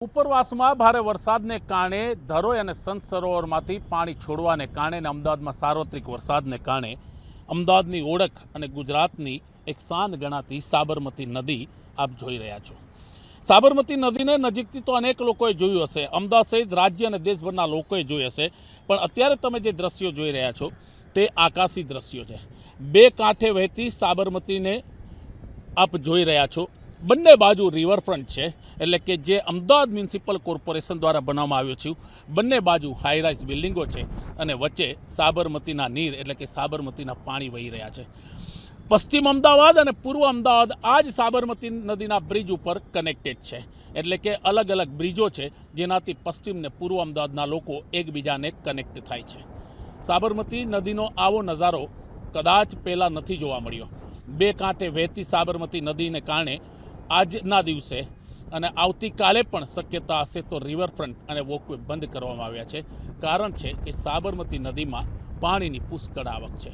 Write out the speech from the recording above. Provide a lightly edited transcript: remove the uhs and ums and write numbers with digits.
ઉપરવાસમાં ભારે વરસાદને કારણે ધરોઈ અને સંત સરોવરમાંથી પાણી છોડવાને કારણે અને અમદાવાદમાં સાર્વત્રિક વરસાદને કારણે અમદાવાદની ઓળખ અને ગુજરાતની એક શાન ગણાતી સાબરમતી નદી આપ જોઈ રહ્યા છો। સાબરમતી નદીને નજીકથી તો અનેક લોકોએ જોયું હશે, અમદાવાદ સહિત રાજ્ય અને દેશભરના લોકોએ જોઈ હશે, પણ અત્યારે તમે જે દ્રશ્યો જોઈ રહ્યા છો તે આકાશી દ્રશ્યો છે। બે કાંઠે વહેતી સાબરમતીને આપ જોઈ રહ્યા છો। બંને બાજુ રિવરફ્રન્ટ છે, એટલે કે જે અમદાવાદ મ્યુનિસિપલ કોર્પોરેશન દ્વારા બનાવવામાં આવ્યું છે। બંને બાજુ હાઈરાઇઝ બિલ્ડિંગો છે અને વચ્ચે સાબરમતીના નીર એટલે કે સાબરમતીના પાણી વહી રહ્યા છે। પશ્ચિમ અમદાવાદ અને પૂર્વ અમદાવાદ આ જ સાબરમતી નદીના બ્રિજ ઉપર કનેક્ટેડ છે, એટલે કે અલગ અલગ બ્રિજો છે જેનાથી પશ્ચિમ ને પૂર્વ અમદાવાદના લોકો એકબીજાને કનેક્ટ થાય છે। સાબરમતી નદીનો આવો નજારો કદાચ પહેલાં નથી જોવા મળ્યો। બે કાંઠે વહેતી સાબરમતી નદીને કારણે આજના દિવસે અને આવતીકાલે પણ શક્યતા હશે તો રિવરફ્રન્ટ અને વોકવે બંધ કરવામાં આવ્યા છે। કારણ છે કે સાબરમતી નદીમાં પાણીની પુષ્કળ આવક છે।